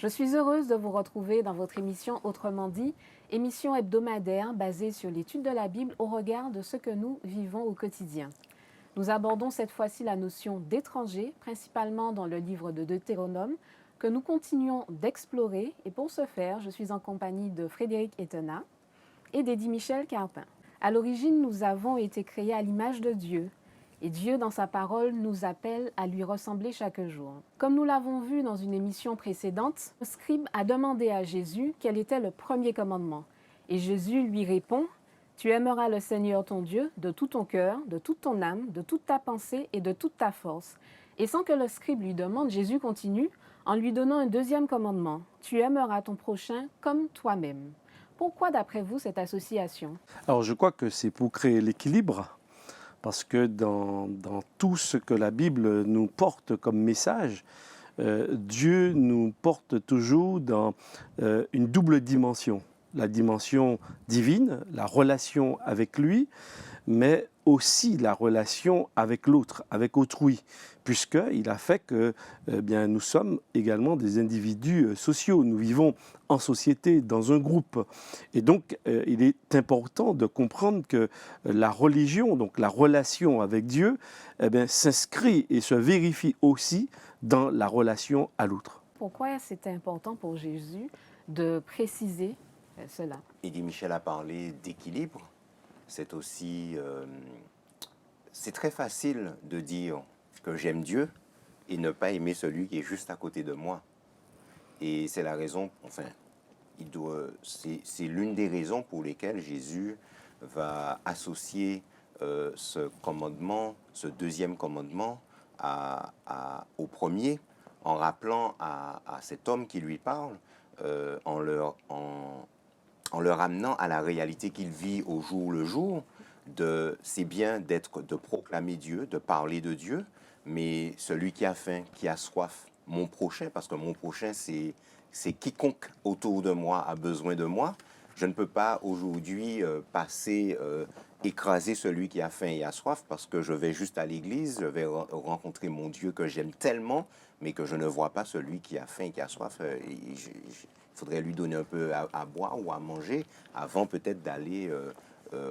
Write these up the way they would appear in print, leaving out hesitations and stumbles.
suis heureuse de vous retrouver dans votre émission Autrement dit, émission hebdomadaire basée sur l'étude de la Bible au regard de ce que nous vivons au quotidien. Nous abordons cette fois-ci la notion d'étranger, principalement dans le livre de Deutéronome, que nous continuons d'explorer. Et pour ce faire, je suis en compagnie de Frédéric Etena et d'Eddie Michel Carpin. À l'origine, nous avons été créés à l'image de Dieu. Et Dieu, dans sa parole, nous appelle à lui ressembler chaque jour. Comme nous l'avons vu dans une émission précédente, le scribe a demandé à Jésus quel était le premier commandement. Et Jésus lui répond, « Tu aimeras le Seigneur ton Dieu de tout ton cœur, de toute ton âme, de toute ta pensée et de toute ta force. » Et sans que le scribe lui demande, Jésus continue en lui donnant un deuxième commandement, « Tu aimeras ton prochain comme toi-même. » Pourquoi, d'après vous, cette association? Alors, je crois que c'est pour créer l'équilibre. Parce que dans tout ce que la Bible nous porte comme message, Dieu nous porte toujours dans une double dimension. La dimension divine, la relation avec lui, mais aussi la relation avec l'autre, avec autrui, puisqu'il a fait que nous sommes également des individus sociaux. Nous vivons en société, dans un groupe. Et donc, il est important de comprendre que la religion, donc la relation avec Dieu, s'inscrit et se vérifie aussi dans la relation à l'autre. Pourquoi c'était important pour Jésus de préciser cela? Eddie Michel a parlé d'équilibre. C'est aussi... c'est très facile de dire que j'aime Dieu et ne pas aimer celui qui est juste à côté de moi. Et c'est la raison, enfin, c'est l'une des raisons pour lesquelles Jésus va associer ce commandement, ce deuxième commandement au premier, en rappelant à cet homme qui lui parle, en leur amenant à la réalité qu'il vit au jour le jour. C'est bien de proclamer Dieu, de parler de Dieu, mais celui qui a faim, qui a soif, mon prochain, parce que mon prochain, c'est quiconque autour de moi a besoin de moi. Je ne peux pas aujourd'hui écraser celui qui a faim et a soif parce que je vais juste à l'église, je vais rencontrer mon Dieu que j'aime tellement, mais que je ne vois pas celui qui a faim et qui a soif. Il faudrait lui donner un peu à boire ou à manger avant peut-être d'aller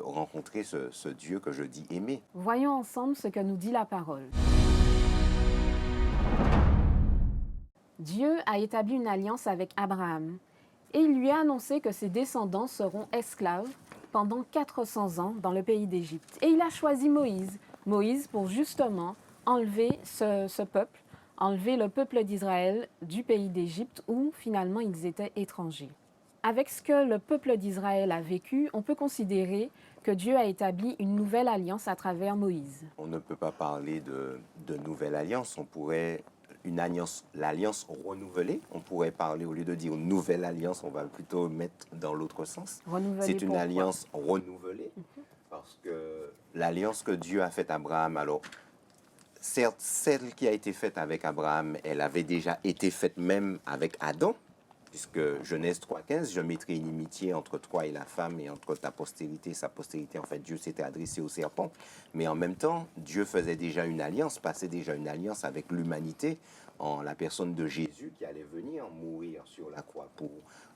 rencontrer ce Dieu que je dis aimer. Voyons ensemble ce que nous dit la parole. Dieu a établi une alliance avec Abraham et il lui a annoncé que ses descendants seront esclaves pendant 400 ans dans le pays d'Égypte. Et il a choisi Moïse pour justement enlever ce peuple, enlever le peuple d'Israël du pays d'Égypte où finalement ils étaient étrangers. Avec ce que le peuple d'Israël a vécu, on peut considérer que Dieu a établi une nouvelle alliance à travers Moïse. On ne peut pas parler de nouvelle alliance, on pourrait l'alliance renouvelée, on pourrait parler, au lieu de dire nouvelle alliance, on va plutôt mettre dans l'autre sens. C'est une alliance renouvelée, parce que l'alliance que Dieu a faite à Abraham, alors certes, celle qui a été faite avec Abraham, elle avait déjà été faite même avec Adam, puisque Genèse 3,15, je mettrai une inimitié entre toi et la femme et entre ta postérité et sa postérité. En fait, Dieu s'était adressé au serpent. Mais en même temps, Dieu faisait déjà une alliance, passait déjà une alliance avec l'humanité en la personne de Jésus qui allait venir mourir sur la croix pour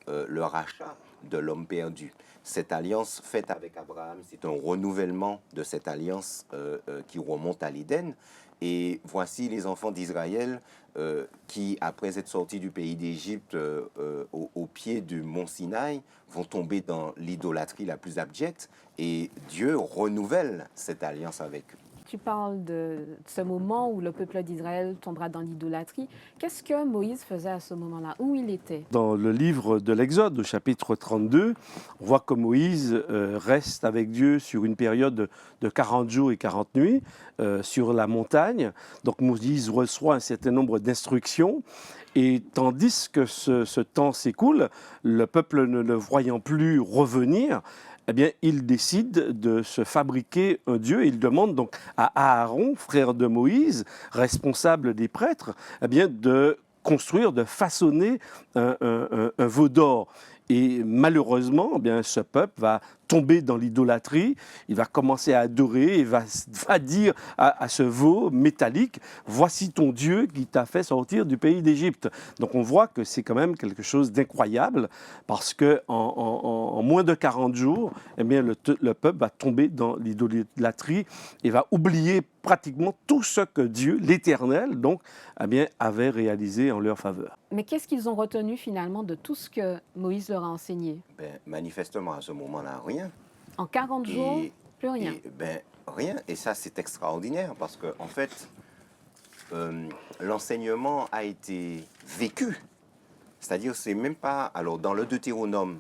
le rachat de l'homme perdu. Cette alliance faite avec Abraham, c'est un renouvellement de cette alliance qui remonte à l'Éden. Et voici les enfants d'Israël qui, après être sortis du pays d'Égypte au pied du mont Sinaï, vont tomber dans l'idolâtrie la plus abjecte. Et Dieu renouvelle cette alliance avec eux. Tu parles de ce moment où le peuple d'Israël tombera dans l'idolâtrie. Qu'est-ce que Moïse faisait à ce moment-là? Où il était? Dans le livre de l'Exode, au chapitre 32, on voit que Moïse reste avec Dieu sur une période de 40 jours et 40 nuits sur la montagne. Donc Moïse reçoit un certain nombre d'instructions. Et tandis que ce temps s'écoule, le peuple ne le voyant plus revenir, eh bien, il décide de se fabriquer un dieu. Il demande donc à Aaron, frère de Moïse, responsable des prêtres, eh bien, de construire, de façonner un veau d'or. Et malheureusement, eh bien, ce peuple va tomber dans l'idolâtrie, il va commencer à adorer, il va dire à ce veau métallique, voici ton Dieu qui t'a fait sortir du pays d'Égypte. Donc on voit que c'est quand même quelque chose d'incroyable, parce qu'en moins de 40 jours, eh bien, le peuple va tomber dans l'idolâtrie et va oublier pratiquement tout ce que Dieu, l'Éternel, donc, eh bien, avait réalisé en leur faveur. Mais qu'est-ce qu'ils ont retenu finalement de tout ce que Moïse leur a enseigné? Manifestement, à ce moment-là, rien. En 40 jours, plus rien. Rien. Et ça, c'est extraordinaire parce qu'en en fait, l'enseignement a été vécu. C'est-à-dire, c'est même pas... Alors, dans le Deutéronome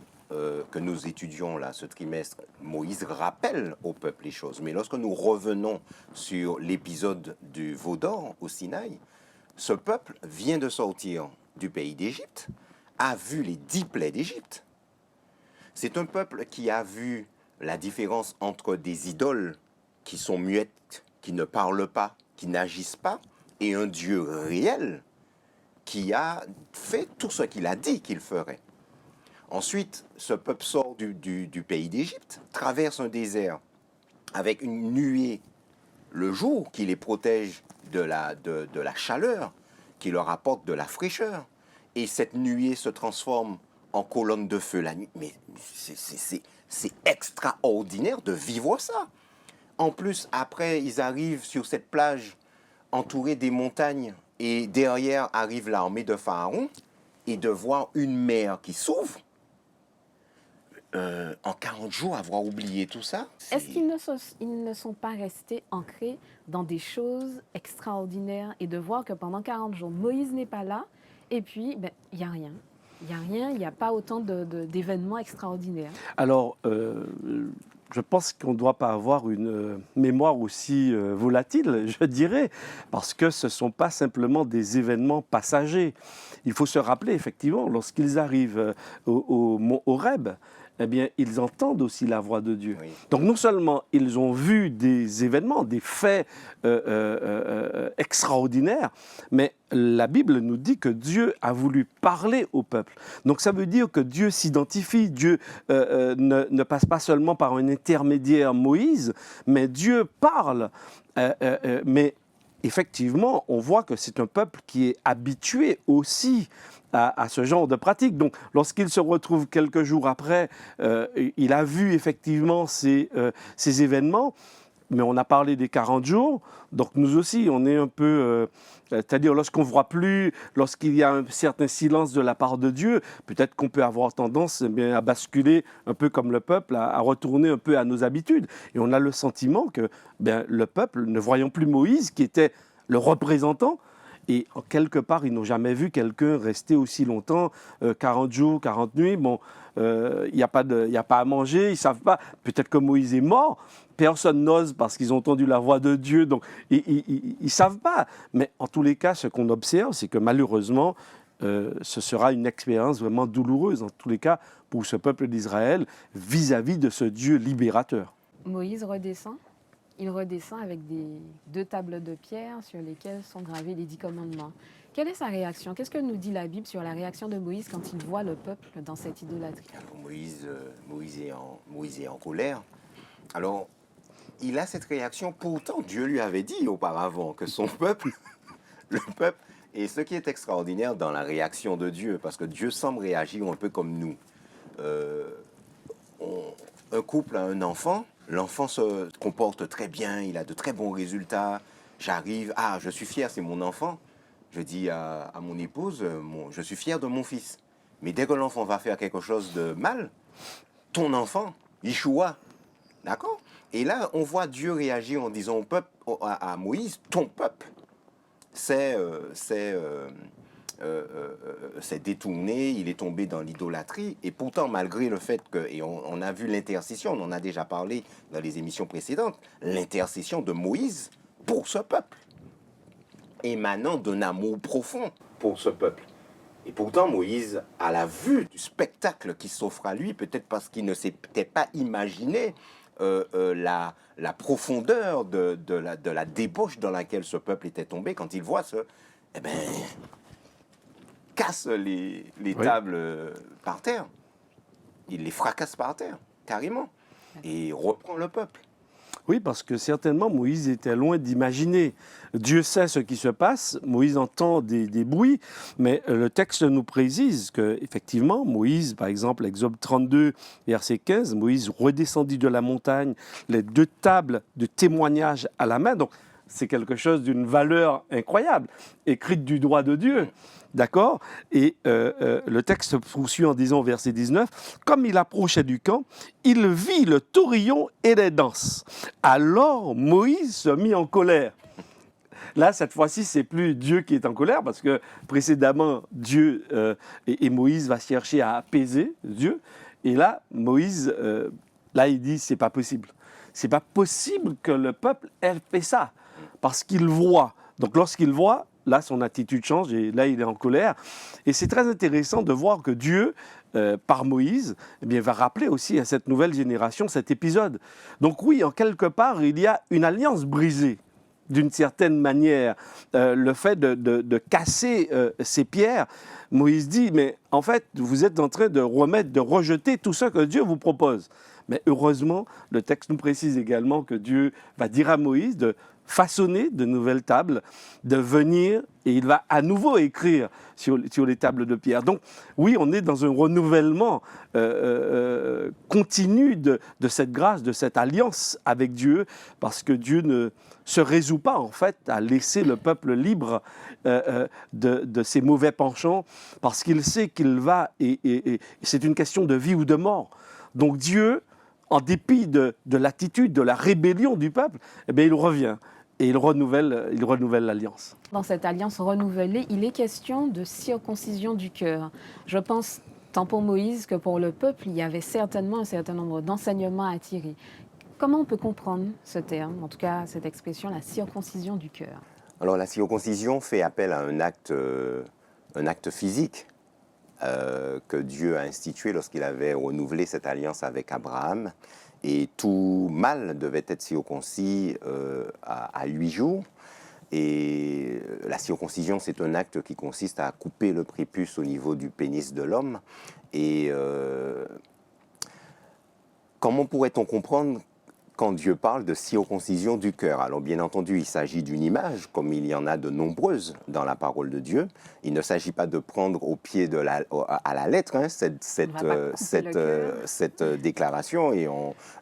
que nous étudions là, ce trimestre, Moïse rappelle au peuple les choses. Mais lorsque nous revenons sur l'épisode du veau d'or au Sinaï, ce peuple vient de sortir du pays d'Égypte, a vu les 10 plaies d'Égypte. C'est un peuple qui a vu la différence entre des idoles qui sont muettes, qui ne parlent pas, qui n'agissent pas, et un Dieu réel qui a fait tout ce qu'il a dit qu'il ferait. Ensuite, ce peuple sort du pays d'Égypte, traverse un désert avec une nuée le jour qui les protège de la chaleur, qui leur apporte de la fraîcheur. Et cette nuée se transforme en colonne de feu la nuit. Mais c'est extraordinaire de vivre ça. En plus, après, ils arrivent sur cette plage entourée des montagnes et derrière arrive l'armée de Pharaon et de voir une mer qui s'ouvre. En 40 jours, avoir oublié tout ça. Est-ce qu'ils ne sont pas restés ancrés dans des choses extraordinaires et de voir que pendant 40 jours, Moïse n'est pas là et puis, il n'y a rien. Il n'y a rien, il n'y a pas autant d'événements extraordinaires. Alors, je pense qu'on ne doit pas avoir une mémoire aussi volatile, je dirais, parce que ce ne sont pas simplement des événements passagers. Il faut se rappeler, effectivement, lorsqu'ils arrivent au mont Horeb, eh bien, ils entendent aussi la voix de Dieu. Oui. Donc, non seulement ils ont vu des événements, des faits extraordinaires, mais la Bible nous dit que Dieu a voulu parler au peuple. Donc, ça veut dire que Dieu s'identifie. Dieu ne passe pas seulement par un intermédiaire, Moïse, mais Dieu parle. Mais effectivement, on voit que c'est un peuple qui est habitué aussi à ce genre de pratique. Donc, lorsqu'il se retrouve quelques jours après, il a vu effectivement ces événements, mais on a parlé des 40 jours, donc nous aussi, on est un peu... c'est-à-dire, lorsqu'on ne voit plus, lorsqu'il y a un certain silence de la part de Dieu, peut-être qu'on peut avoir tendance à basculer un peu comme le peuple, à retourner un peu à nos habitudes. Et on a le sentiment que le peuple, ne voyant plus Moïse, qui était le représentant, et en quelque part, ils n'ont jamais vu quelqu'un rester aussi longtemps, 40 jours, 40 nuits. Bon, il n'y a pas à manger, ils ne savent pas. Peut-être que Moïse est mort. Personne n'ose parce qu'ils ont entendu la voix de Dieu, donc ils ne savent pas. Mais en tous les cas, ce qu'on observe, c'est que malheureusement, ce sera une expérience vraiment douloureuse, en tous les cas, pour ce peuple d'Israël, vis-à-vis de ce Dieu libérateur. Moïse redescend. Il redescend avec 2 tables de pierre sur lesquelles sont gravés les 10 commandements. Quelle est sa réaction? Qu'est-ce que nous dit la Bible sur la réaction de Moïse quand il voit le peuple dans cette idolâtrie? Alors Moïse est en colère. Alors, il a cette réaction. Pourtant, Dieu lui avait dit auparavant que son peuple, le peuple, et ce qui est extraordinaire dans la réaction de Dieu, parce que Dieu semble réagir un peu comme nous. Un couple a un enfant. L'enfant se comporte très bien, il a de très bons résultats. J'arrive, je suis fier, c'est mon enfant. Je dis à mon épouse, je suis fier de mon fils. Mais dès que l'enfant va faire quelque chose de mal, ton enfant, Yeshua, d'accord? Et là, on voit Dieu réagir en disant au peuple, à Moïse, ton peuple, c'est détourné, il est tombé dans l'idolâtrie. Et pourtant, malgré le fait que, et on a vu l'intercession, on en a déjà parlé dans les émissions précédentes, l'intercession de Moïse pour ce peuple, émanant d'un amour profond pour ce peuple. Et pourtant, Moïse, à la vue du spectacle qui s'offre à lui, peut-être parce qu'il ne s'était pas imaginé la profondeur de la débauche dans laquelle ce peuple était tombé, quand il voit casse les tables par terre. Il les fracasse par terre, carrément. et reprend le peuple. Oui, parce que certainement Moïse était loin d'imaginer. Dieu sait ce qui se passe, Moïse entend des bruits, mais le texte nous précise qu'effectivement, Moïse, par exemple, Exode 32, verset 15, Moïse redescendit de la montagne, les 2 tables de témoignage à la main. Donc, c'est quelque chose d'une valeur incroyable, écrite du droit de Dieu. D'accord? Et le texte poursuit en disant, verset 19, « Comme il approchait du camp, il vit le tourbillon et les danses. Alors Moïse se mit en colère. » Là, cette fois-ci, c'est plus Dieu qui est en colère, parce que précédemment, Dieu et Moïse va chercher à apaiser Dieu. Et là, Moïse, là, il dit, c'est pas possible. C'est pas possible que le peuple ait fait ça, parce qu'il voit. Donc, lorsqu'il voit, là, son attitude change et là, il est en colère. Et c'est très intéressant de voir que Dieu, par Moïse, eh bien, va rappeler aussi à cette nouvelle génération cet épisode. Donc oui, en quelque part, il y a une alliance brisée, d'une certaine manière. Le fait de casser ces pierres, Moïse dit, mais en fait, vous êtes en train de rejeter tout ce que Dieu vous propose. Mais heureusement, le texte nous précise également que Dieu va dire à Moïse de façonner de nouvelles tables, de venir, et il va à nouveau écrire sur les tables de pierre. Donc oui, on est dans un renouvellement continu de cette grâce, de cette alliance avec Dieu, parce que Dieu ne se résout pas en fait à laisser le peuple libre de ses mauvais penchants, parce qu'il sait qu'il va, et c'est une question de vie ou de mort. Donc Dieu, en dépit de l'attitude, de la rébellion du peuple, eh bien, il revient. Et il renouvelle l'alliance. Dans cette alliance renouvelée, il est question de circoncision du cœur. Je pense, tant pour Moïse que pour le peuple, il y avait certainement un certain nombre d'enseignements à tirer. Comment on peut comprendre ce terme, en tout cas cette expression, la circoncision du cœur? Alors la circoncision fait appel à un acte physique que Dieu a institué lorsqu'il avait renouvelé cette alliance avec Abraham. Et tout mâle devait être circoncis à 8 jours. Et la circoncision, c'est un acte qui consiste à couper le prépuce au niveau du pénis de l'homme. Et comment pourrait-on comprendre quand Dieu parle de circoncision du cœur? Alors bien entendu, il s'agit d'une image, comme il y en a de nombreuses dans la parole de Dieu. Il ne s'agit pas de prendre au pied à la lettre cette déclaration, et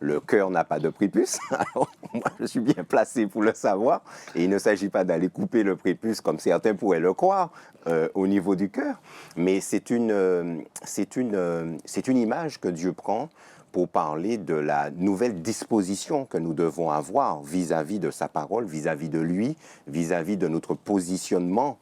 le cœur n'a pas de prépuce. Alors moi, je suis bien placé pour le savoir. Et il ne s'agit pas d'aller couper le prépuce comme certains pourraient le croire au niveau du cœur. Mais c'est une image que Dieu prend pour parler de la nouvelle disposition que nous devons avoir vis-à-vis de sa parole, vis-à-vis de lui, vis-à-vis de notre positionnement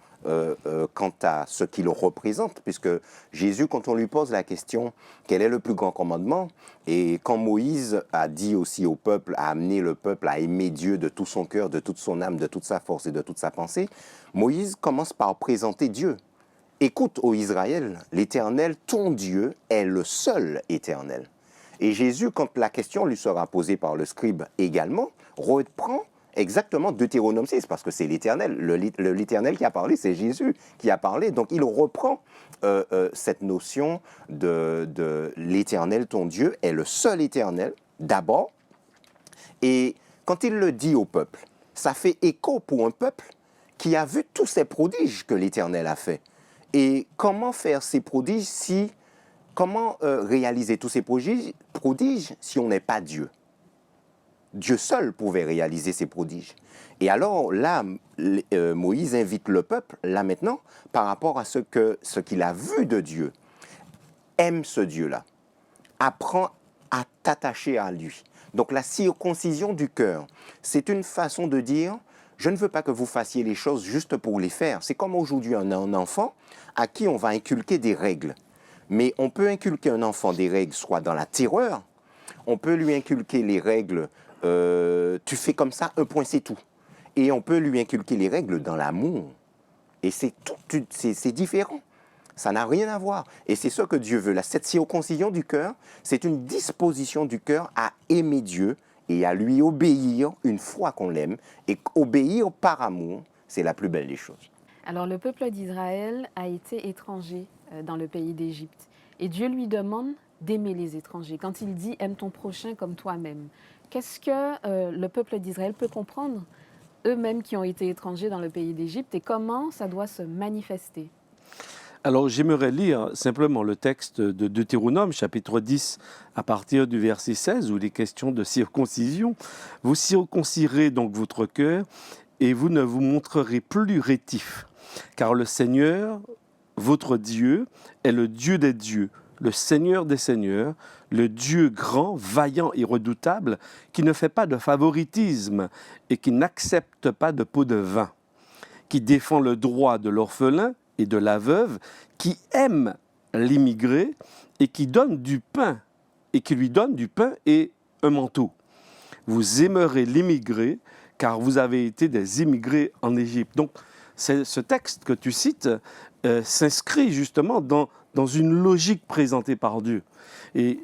quant à ce qu'il représente. Puisque Jésus, quand on lui pose la question « Quel est le plus grand commandement ?» et quand Moïse a dit aussi au peuple, a amené le peuple à aimer Dieu de tout son cœur, de toute son âme, de toute sa force et de toute sa pensée, Moïse commence par présenter Dieu. « Écoute, ô Israël, l'Éternel, ton Dieu, est le seul éternel. » Et Jésus, quand la question lui sera posée par le scribe également, reprend exactement Deutéronome 6, parce que c'est l'Éternel. L'Éternel qui a parlé, c'est Jésus qui a parlé. Donc il reprend cette notion de l'Éternel, ton Dieu, est le seul Éternel, d'abord. Et quand il le dit au peuple, ça fait écho pour un peuple qui a vu tous ces prodiges que l'Éternel a fait. Et comment faire ces prodiges Comment réaliser tous ces prodiges si on n'est pas Dieu? Dieu seul pouvait réaliser ces prodiges. Et alors là, Moïse invite le peuple, là maintenant, par rapport à ce qu'il a vu de Dieu. Aime ce Dieu-là. Apprends à t'attacher à lui. Donc la circoncision du cœur, c'est une façon de dire, je ne veux pas que vous fassiez les choses juste pour les faire. C'est comme aujourd'hui un enfant à qui on va inculquer des règles. Mais on peut inculquer un enfant des règles, soit dans la terreur, on peut lui inculquer les règles, tu fais comme ça, un point c'est tout. Et on peut lui inculquer les règles dans l'amour. Et c'est différent. Ça n'a rien à voir. Et c'est ce que Dieu veut. Cette circoncision du cœur, c'est une disposition du cœur à aimer Dieu et à lui obéir une fois qu'on l'aime. Et obéir par amour, c'est la plus belle des choses. Alors le peuple d'Israël a été étranger dans le pays d'Égypte. Et Dieu lui demande d'aimer les étrangers, quand il dit « aime ton prochain comme toi-même », qu'est-ce que le peuple d'Israël peut comprendre, eux-mêmes qui ont été étrangers dans le pays d'Égypte, et comment ça doit se manifester? Alors, j'aimerais lire simplement le texte de Deutéronome, chapitre 10, à partir du verset 16, où il est question de circoncision. « Vous circoncirez donc votre cœur, et vous ne vous montrerez plus rétifs, car le Seigneur, votre Dieu, est le Dieu des dieux, le Seigneur des seigneurs, le Dieu grand, vaillant et redoutable, qui ne fait pas de favoritisme et qui n'accepte pas de pot de vin, qui défend le droit de l'orphelin et de la veuve, qui aime l'immigré et qui donne du pain, et qui lui donne du pain et un manteau. Vous aimerez l'immigré, car vous avez été des immigrés en Égypte. » Donc, ce texte que tu cites s'inscrit justement dans une logique présentée par Dieu. Et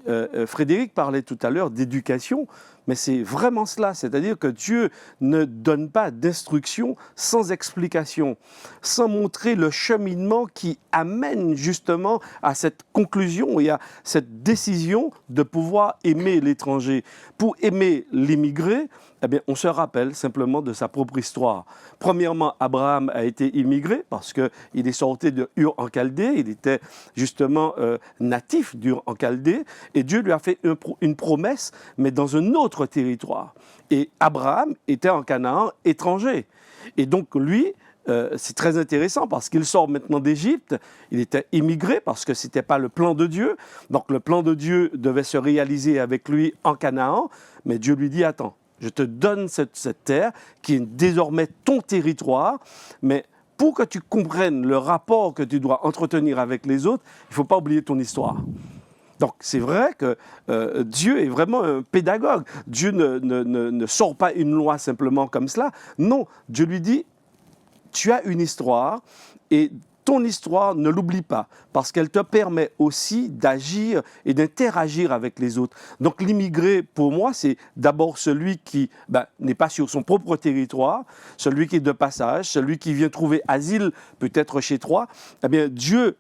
Frédéric parlait tout à l'heure d'éducation, mais c'est vraiment cela, c'est-à-dire que Dieu ne donne pas d'instruction sans explication, sans montrer le cheminement qui amène justement à cette conclusion et à cette décision de pouvoir aimer l'étranger. Pour aimer l'immigré, eh bien, on se rappelle simplement de sa propre histoire. Premièrement, Abraham a été immigré parce qu'il est sorti de Ur en Chaldée, il était justement natif d'Ur en Chaldée, et Dieu lui a fait une promesse, mais dans un autre territoire. Et Abraham était en Canaan étranger. Et donc lui, c'est très intéressant parce qu'il sort maintenant d'Égypte, il était immigré parce que ce n'était pas le plan de Dieu. Donc le plan de Dieu devait se réaliser avec lui en Canaan, mais Dieu lui dit « Attends, je te donne cette terre qui est désormais ton territoire, mais pour que tu comprennes le rapport que tu dois entretenir avec les autres, il ne faut pas oublier ton histoire. » Donc c'est vrai que Dieu est vraiment un pédagogue. Dieu ne sort pas une loi simplement comme cela. Non, Dieu lui dit, tu as une histoire et ton histoire, ne l'oublie pas, parce qu'elle te permet aussi d'agir et d'interagir avec les autres. Donc l'immigré, pour moi, c'est d'abord celui qui n'est pas sur son propre territoire, celui qui est de passage, celui qui vient trouver asile peut-être chez toi. Eh bien, Dieu,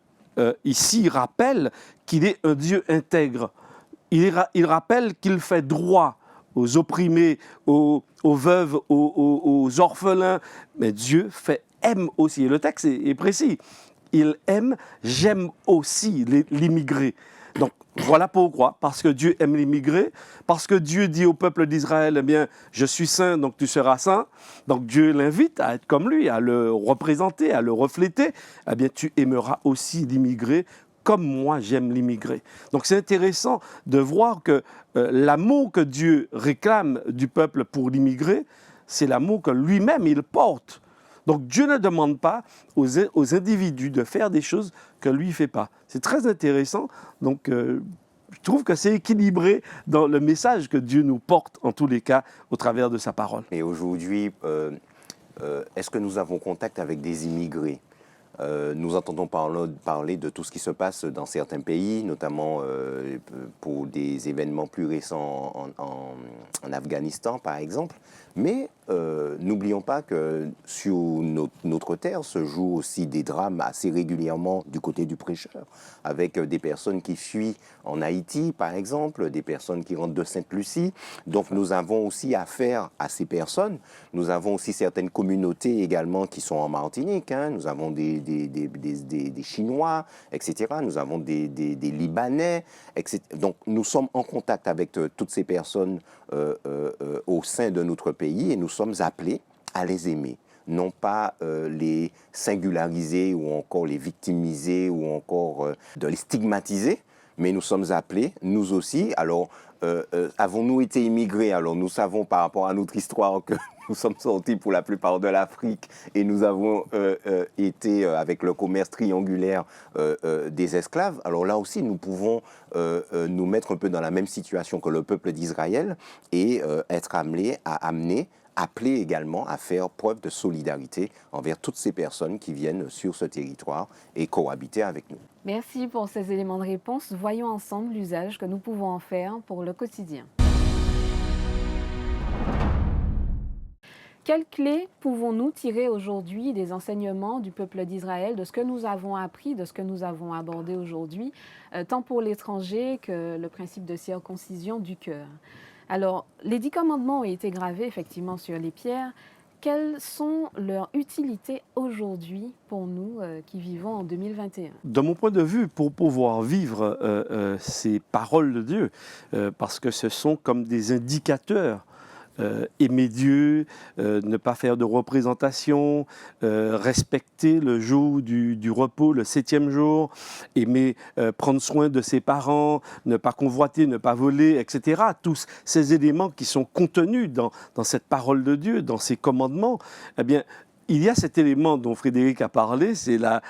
ici, rappelle qu'il est un Dieu intègre. Il rappelle qu'il fait droit aux opprimés, aux veuves, aux orphelins. Mais Dieu aime aussi. Et le texte est précis. Il aime, j'aime aussi l'immigré. Donc voilà pourquoi. Parce que Dieu aime l'immigré. Parce que Dieu dit au peuple d'Israël, eh bien, je suis saint, donc tu seras saint. Donc Dieu l'invite à être comme lui, à le représenter, à le refléter. Eh bien, tu aimeras aussi l'immigré comme moi j'aime l'immigré. Donc c'est intéressant de voir que l'amour que Dieu réclame du peuple pour l'immigré, c'est l'amour que lui-même il porte. Donc Dieu ne demande pas aux individus de faire des choses que lui ne fait pas. C'est très intéressant. Donc je trouve que c'est équilibré dans le message que Dieu nous porte en tous les cas au travers de sa parole. Et aujourd'hui, est-ce que nous avons contact avec des immigrés ? Nous entendons parler de tout ce qui se passe dans certains pays, notamment pour des événements plus récents en Afghanistan, par exemple. Mais n'oublions pas que sur notre terre se jouent aussi des drames assez régulièrement du côté du prêcheur, avec des personnes qui fuient en Haïti, par exemple, des personnes qui rentrent de Sainte-Lucie. Donc nous avons aussi affaire à ces personnes. Nous avons aussi certaines communautés également qui sont en Martinique. Hein. Nous avons des Chinois, etc. Nous avons des Libanais, etc. Donc nous sommes en contact avec toutes ces personnes au sein de notre pays et nous sommes appelés à les aimer. Non pas les singulariser ou encore les victimiser ou encore de les stigmatiser, mais nous sommes appelés, nous aussi. Alors, avons-nous été immigrés? Alors, nous savons par rapport à notre histoire que nous sommes sortis pour la plupart de l'Afrique et nous avons été avec le commerce triangulaire des esclaves. Alors là aussi, nous pouvons nous mettre un peu dans la même situation que le peuple d'Israël et être appelés également à faire preuve de solidarité envers toutes ces personnes qui viennent sur ce territoire et cohabiter avec nous. Merci pour ces éléments de réponse. Voyons ensemble l'usage que nous pouvons en faire pour le quotidien. Quelles clés pouvons-nous tirer aujourd'hui des enseignements du peuple d'Israël, de ce que nous avons appris, de ce que nous avons abordé aujourd'hui, tant pour l'étranger que le principe de circoncision du cœur? Alors, les 10 commandements ont été gravés effectivement sur les pierres. Quelles sont leurs utilités aujourd'hui pour nous qui vivons en 2021? De mon point de vue, pour pouvoir vivre ces paroles de Dieu, parce que ce sont comme des indicateurs, aimer Dieu, ne pas faire de représentation, respecter le jour du repos, le 7e jour, aimer prendre soin de ses parents, ne pas convoiter, ne pas voler, etc. Tous ces éléments qui sont contenus dans cette parole de Dieu, dans ces commandements, eh bien, il y a cet élément dont Frédéric a parlé, c'est la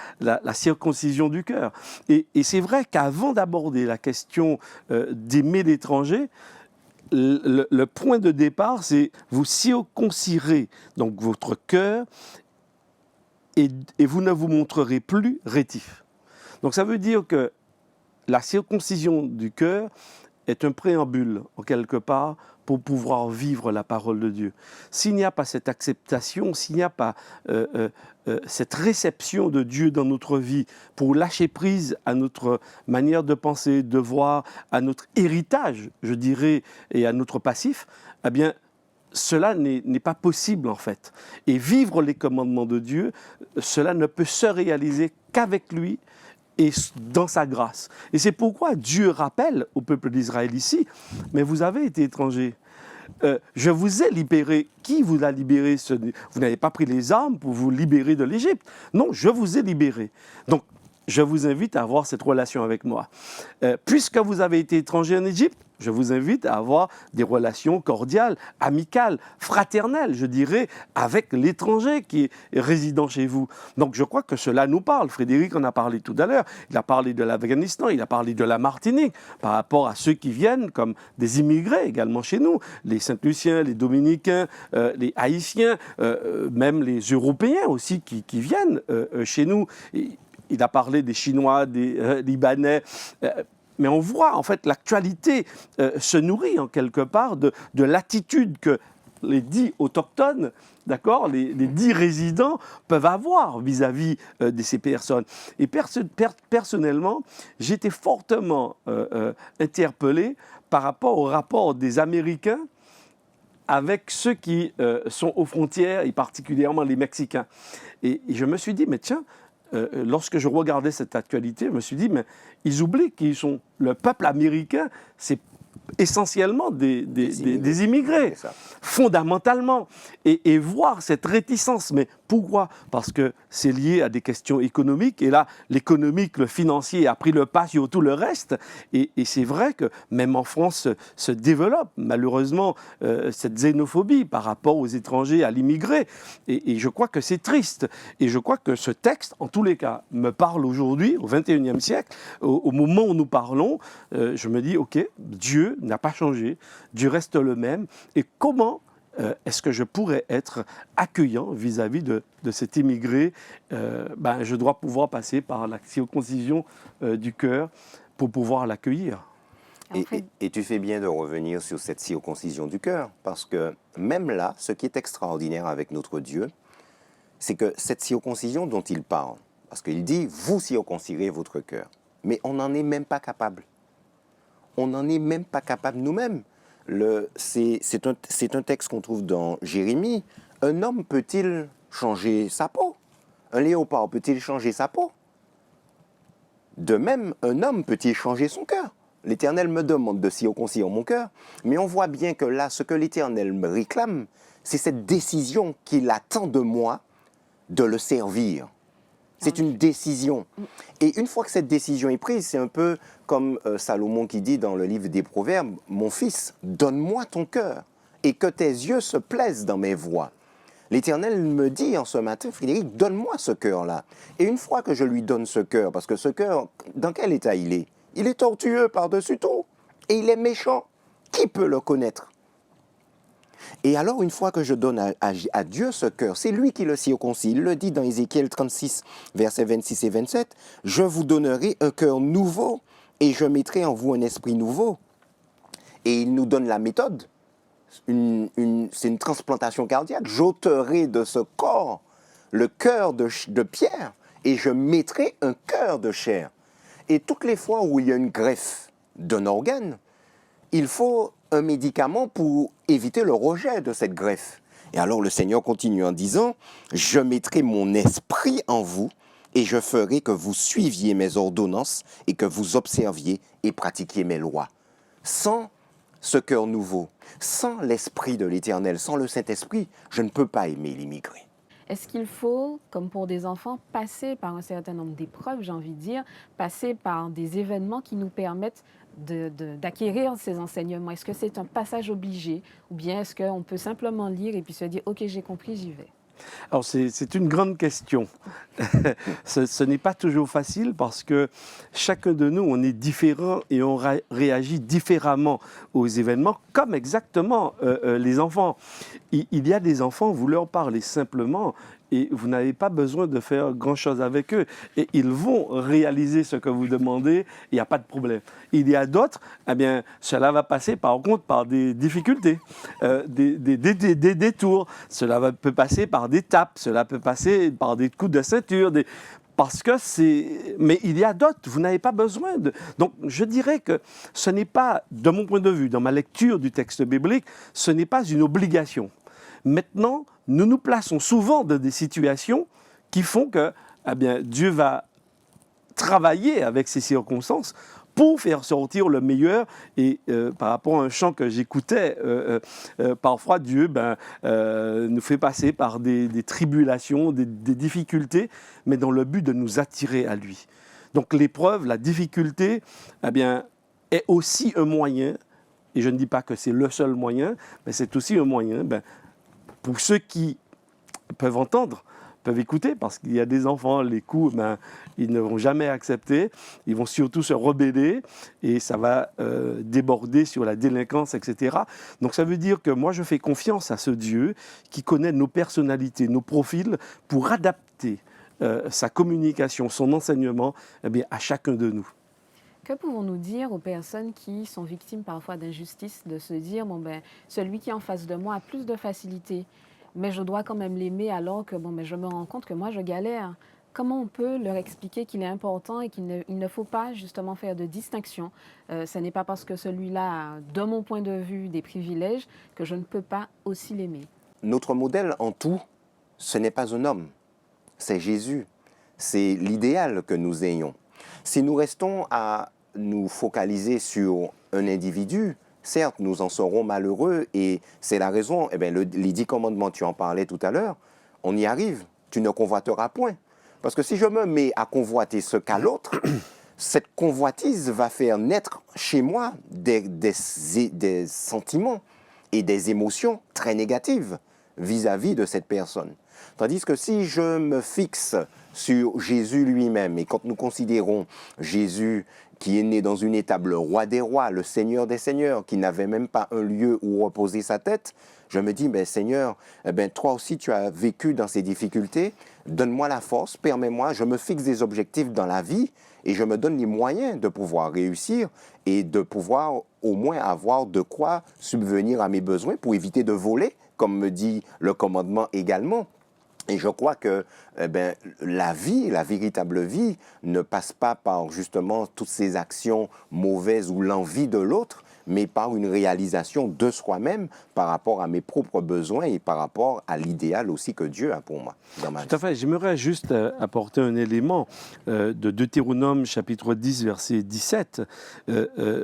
circoncision du cœur. Et c'est vrai qu'avant d'aborder la question d'aimer l'étranger, le point de départ, c'est vous circoncirez donc votre cœur et vous ne vous montrerez plus rétif. Donc ça veut dire que la circoncision du cœur est un préambule, en quelque part, pour pouvoir vivre la parole de Dieu. S'il n'y a pas cette acceptation, s'il n'y a pas cette réception de Dieu dans notre vie pour lâcher prise à notre manière de penser, de voir, à notre héritage, je dirais, et à notre passif, eh bien, cela n'est pas possible en fait. Et vivre les commandements de Dieu, cela ne peut se réaliser qu'avec lui et dans sa grâce. Et c'est pourquoi Dieu rappelle au peuple d'Israël ici, mais vous avez été étrangers. Je vous ai libéré. Qui vous a libéré? Vous n'avez pas pris les armes pour vous libérer de l'Égypte. Non, je vous ai libéré. Donc, je vous invite à avoir cette relation avec moi. Puisque vous avez été étrangers en Égypte, je vous invite à avoir des relations cordiales, amicales, fraternelles, je dirais, avec l'étranger qui est résident chez vous. Donc je crois que cela nous parle. Frédéric en a parlé tout à l'heure. Il a parlé de l'Afghanistan, il a parlé de la Martinique, par rapport à ceux qui viennent comme des immigrés également chez nous. Les Saint-Luciens, les Dominicains, les Haïtiens, même les Européens aussi qui viennent chez nous. Il a parlé des Chinois, des Libanais. Mais on voit, en fait, l'actualité se nourrit, en quelque part, de l'attitude que les 10 autochtones, d'accord, les 10 résidents peuvent avoir vis-à-vis de ces personnes. Et personnellement, j'étais fortement interpellé par rapport au rapport des Américains avec ceux qui sont aux frontières, et particulièrement les Mexicains. Et je me suis dit, mais tiens, lorsque je regardais cette actualité, je me suis dit, mais ils oublient qu'ils sont... Le peuple américain, c'est essentiellement des immigrés, fondamentalement. Et voir cette réticence, mais pourquoi? Parce que c'est lié à des questions économiques, et là, l'économique, le financier a pris le pas sur tout le reste, et c'est vrai que même en France se développe malheureusement cette xénophobie par rapport aux étrangers, à l'immigré, et je crois que c'est triste, et je crois que ce texte, en tous les cas, me parle aujourd'hui, au XXIe siècle, au moment où nous parlons, je me dis, ok, Dieu n'a pas changé, Dieu reste le même, et comment est-ce que je pourrais être accueillant vis-à-vis de cet immigré? Je dois pouvoir passer par la circoncision du cœur pour pouvoir l'accueillir. Et tu fais bien de revenir sur cette circoncision du cœur, parce que même là, ce qui est extraordinaire avec notre Dieu, c'est que cette circoncision dont il parle, parce qu'il dit « vous circoncirez votre cœur », mais on n'en est même pas capable. On n'en est même pas capable nous-mêmes. C'est un texte qu'on trouve dans Jérémie. Un homme peut-il changer sa peau? Un léopard peut-il changer sa peau? De même, un homme peut-il changer son cœur? L'Éternel me demande de circoncire mon cœur, mais on voit bien que là, ce que l'Éternel me réclame, c'est cette décision qu'il attend de moi de le servir. C'est une décision. Et une fois que cette décision est prise, c'est un peu comme Salomon qui dit dans le livre des Proverbes, « Mon fils, donne-moi ton cœur et que tes yeux se plaisent dans mes voies. » L'Éternel me dit en ce matin, « Frédéric, donne-moi ce cœur-là. » Et une fois que je lui donne ce cœur, parce que ce cœur, dans quel état il est? Il est tortueux par-dessus tout et il est méchant. Qui peut le connaître? Et alors, une fois que je donne à Dieu ce cœur, c'est lui qui le circoncis. Il le dit dans Ézéchiel 36, versets 26 et 27, « Je vous donnerai un cœur nouveau et je mettrai en vous un esprit nouveau. » Et il nous donne la méthode. c'est une transplantation cardiaque. J'ôterai de ce corps le cœur de pierre et je mettrai un cœur de chair. Et toutes les fois où il y a une greffe d'un organe, il faut un médicament pour éviter le rejet de cette greffe. Et alors le Seigneur continue en disant, « Je mettrai mon esprit en vous et je ferai que vous suiviez mes ordonnances et que vous observiez et pratiquiez mes lois. » Sans ce cœur nouveau, sans l'Esprit de l'Éternel, sans le Saint-Esprit, je ne peux pas aimer l'immigré. Est-ce qu'il faut, comme pour des enfants, passer par un certain nombre d'épreuves, j'ai envie de dire, passer par des événements qui nous permettent d'acquérir ces enseignements? Est-ce que c'est un passage obligé ou bien est-ce qu'on peut simplement lire et puis se dire « Ok, j'ai compris, j'y vais ». Alors, c'est une grande question. Ce n'est pas toujours facile parce que chacun de nous, on est différent et on réagit différemment aux événements, comme exactement les enfants. Il y a des enfants, vous leur parlez simplement et vous n'avez pas besoin de faire grand-chose avec eux. Et ils vont réaliser ce que vous demandez, il n'y a pas de problème. Il y a d'autres, eh bien, cela va passer par contre par des difficultés, des détours. Cela peut passer par des tapes, cela peut passer par des coups de ceinture, parce que c'est... Mais il y a d'autres, vous n'avez pas besoin de... Donc, je dirais que ce n'est pas, de mon point de vue, dans ma lecture du texte biblique, ce n'est pas une obligation. Maintenant, nous nous plaçons souvent dans des situations qui font que eh bien, Dieu va travailler avec ces circonstances pour faire sortir le meilleur. Et par rapport à un chant que j'écoutais, parfois Dieu nous fait passer par des tribulations, des difficultés, mais dans le but de nous attirer à lui. Donc l'épreuve, la difficulté, eh bien, est aussi un moyen, et je ne dis pas que c'est le seul moyen, mais c'est aussi un moyen, pour ceux qui peuvent entendre, peuvent écouter, parce qu'il y a des enfants, les coups, ils ne vont jamais accepter, ils vont surtout se rebeller, et ça va déborder sur la délinquance, etc. Donc ça veut dire que moi, je fais confiance à ce Dieu qui connaît nos personnalités, nos profils, pour adapter sa communication, son enseignement à chacun de nous. Que pouvons-nous dire aux personnes qui sont victimes parfois d'injustice, de se dire, celui qui est en face de moi a plus de facilité, mais je dois quand même l'aimer alors que je me rends compte que moi, je galère. Comment on peut leur expliquer qu'il est important et qu'il ne faut pas justement faire de distinction? Ce n'est pas parce que celui-là a, de mon point de vue, des privilèges que je ne peux pas aussi l'aimer. Notre modèle en tout, ce n'est pas un homme, c'est Jésus. C'est l'idéal que nous ayons. Si nous restons à nous focaliser sur un individu, certes, nous en serons malheureux et c'est la raison, les 10 commandements, tu en parlais tout à l'heure, on y arrive, tu ne convoiteras point. Parce que si je me mets à convoiter ce qu'a l'autre, cette convoitise va faire naître chez moi des sentiments et des émotions très négatives vis-à-vis de cette personne. Tandis que si je me fixe sur Jésus lui-même, et quand nous considérons Jésus qui est né dans une étable, le roi des rois, le Seigneur des seigneurs, qui n'avait même pas un lieu où reposer sa tête, je me dis, Seigneur, toi aussi tu as vécu dans ces difficultés, donne-moi la force, permets-moi, je me fixe des objectifs dans la vie et je me donne les moyens de pouvoir réussir et de pouvoir au moins avoir de quoi subvenir à mes besoins pour éviter de voler, comme me dit le commandement également. Et je crois que la vie, la véritable vie, ne passe pas par justement toutes ces actions mauvaises ou l'envie de l'autre, mais par une réalisation de soi-même par rapport à mes propres besoins et par rapport à l'idéal aussi que Dieu a pour moi dans ma vie. Tout à fait. J'aimerais juste apporter un élément de Deutéronome chapitre 10, verset 17.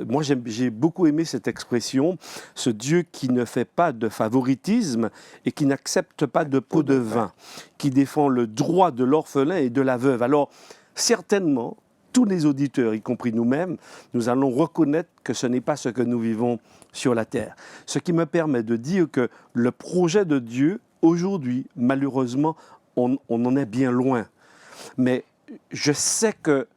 Moi, j'ai beaucoup aimé cette expression, ce Dieu qui ne fait pas de favoritisme et qui n'accepte pas de pot de vin, qui défend le droit de l'orphelin et de la veuve. Alors, certainement, tous les auditeurs, y compris nous-mêmes, nous allons reconnaître que ce n'est pas ce que nous vivons sur la terre. Ce qui me permet de dire que le projet de Dieu, aujourd'hui, malheureusement, on en est bien loin. Mais je sais que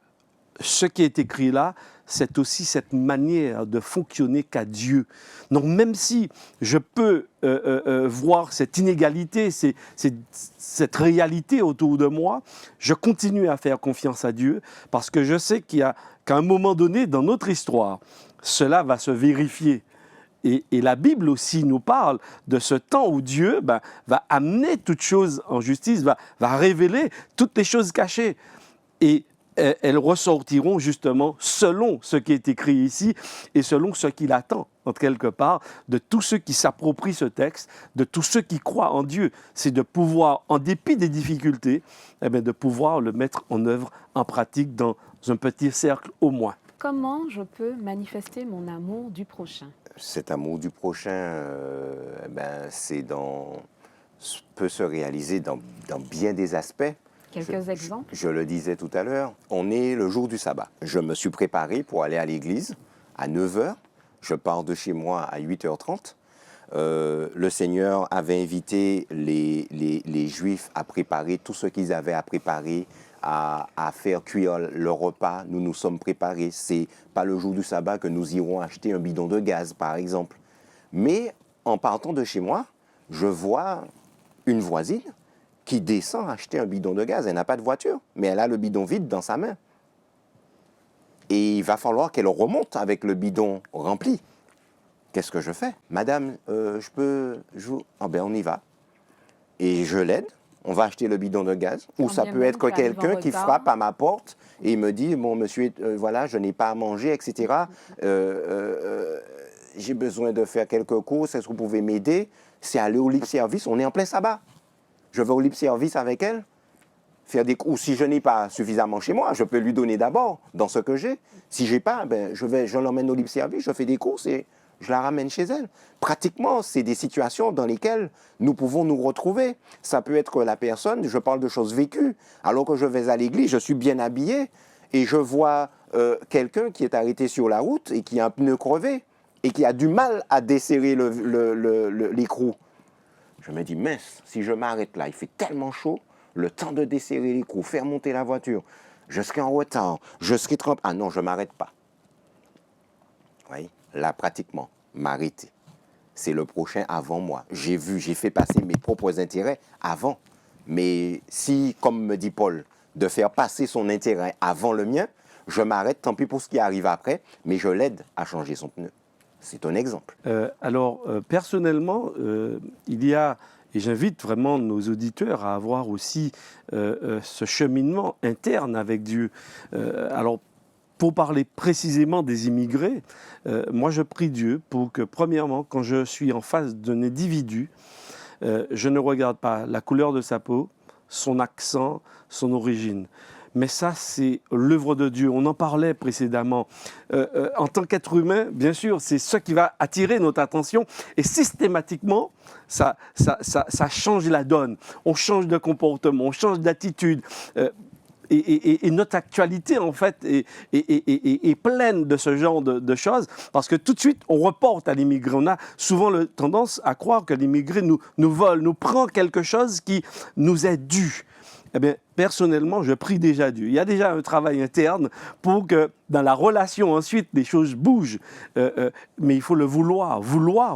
ce qui est écrit là, c'est aussi cette manière de fonctionner qu'a Dieu. Donc même si je peux voir cette inégalité, cette réalité autour de moi, je continue à faire confiance à Dieu parce que je sais qu'à un moment donné dans notre histoire, cela va se vérifier. Et la Bible aussi nous parle de ce temps où Dieu va amener toutes choses en justice, va révéler toutes les choses cachées. Et elles ressortiront justement selon ce qui est écrit ici et selon ce qu'il attend, en quelque part, de tous ceux qui s'approprient ce texte, de tous ceux qui croient en Dieu. C'est de pouvoir, en dépit des difficultés, de pouvoir le mettre en œuvre, en pratique, dans un petit cercle au moins. Comment je peux manifester mon amour du prochain? Cet amour du prochain, peut se réaliser dans bien des aspects. Quelques exemples? Je le disais tout à l'heure, on est le jour du sabbat. Je me suis préparé pour aller à l'église à 9h. Je pars de chez moi à 8h30. Le Seigneur avait invité les Juifs à préparer tout ce qu'ils avaient à préparer, à faire cuire le repas. Nous nous sommes préparés. C'est pas le jour du sabbat que nous irons acheter un bidon de gaz, par exemple. Mais en partant de chez moi, je vois une voisine qui descend acheter un bidon de gaz. Elle n'a pas de voiture, mais elle a le bidon vide dans sa main. Et il va falloir qu'elle remonte avec le bidon rempli. Qu'est-ce que je fais? Madame, on y va. Et je l'aide. On va acheter le bidon de gaz. Ou ça peut être quelqu'un qui frappe à ma porte et me dit, bon, monsieur, voilà, je n'ai pas à manger, etc. J'ai besoin de faire quelques courses. Est-ce que vous pouvez m'aider? C'est aller au libre-service. On est en plein sabbat. Je vais au libre-service avec elle, ou si je n'ai pas suffisamment chez moi, je peux lui donner d'abord dans ce que j'ai. Si je n'ai pas, je l'emmène au libre-service, je fais des courses et je la ramène chez elle. Pratiquement, c'est des situations dans lesquelles nous pouvons nous retrouver. Ça peut être que la personne, je parle de choses vécues, alors que je vais à l'église, je suis bien habillé et je vois quelqu'un qui est arrêté sur la route et qui a un pneu crevé et qui a du mal à desserrer l'écrou. Je me dis, mince, si je m'arrête là, il fait tellement chaud, le temps de desserrer l'écrou, faire monter la voiture, je serai en retard, je serai trop... Ah non, je ne m'arrête pas. Vous voyez, là, pratiquement, m'arrêter. C'est le prochain avant moi. J'ai fait passer mes propres intérêts avant. Mais si, comme me dit Paul, de faire passer son intérêt avant le mien, je m'arrête, tant pis pour ce qui arrive après, mais je l'aide à changer son pneu. C'est un exemple. Personnellement, il y a, et j'invite vraiment nos auditeurs à avoir aussi ce cheminement interne avec Dieu. Alors, pour parler précisément des immigrés, moi je prie Dieu pour que, premièrement, quand je suis en face d'un individu, je ne regarde pas la couleur de sa peau, son accent, son origine. Mais ça, c'est l'œuvre de Dieu. On en parlait précédemment. En tant qu'être humain, bien sûr, c'est ce qui va attirer notre attention. Et systématiquement, ça change la donne. On change de comportement, on change d'attitude. Et notre actualité, en fait, est pleine de ce genre de choses, parce que tout de suite, on reporte à l'immigré. On a souvent tendance à croire que l'immigré nous vole, nous prend quelque chose qui nous est dû. Eh bien, personnellement, je prie déjà Dieu. Il y a déjà un travail interne pour que dans la relation ensuite, les choses bougent. Mais il faut le vouloir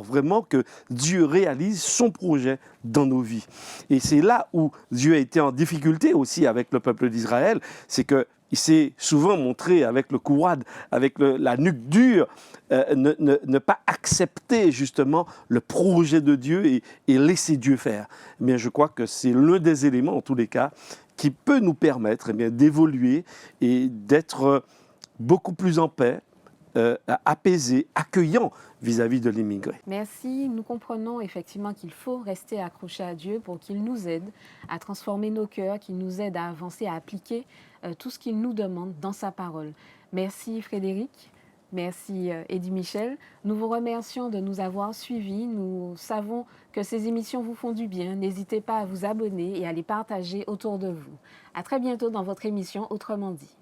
vraiment que Dieu réalise son projet dans nos vies. Et c'est là où Dieu a été en difficulté aussi avec le peuple d'Israël, c'est que il s'est souvent montré avec le couade, avec la nuque dure, ne pas accepter justement le projet de Dieu et laisser Dieu faire. Mais je crois que c'est l'un des éléments, en tous les cas, qui peut nous permettre d'évoluer et d'être beaucoup plus en paix, apaisé, accueillant vis-à-vis de l'immigré. Merci. Nous comprenons effectivement qu'il faut rester accroché à Dieu pour qu'il nous aide à transformer nos cœurs, qu'il nous aide à avancer, à appliquer tout ce qu'il nous demande dans sa parole. Merci Frédéric. Merci Eddy Michel. Nous vous remercions de nous avoir suivis. Nous savons que ces émissions vous font du bien. N'hésitez pas à vous abonner et à les partager autour de vous. À très bientôt dans votre émission Autrement dit.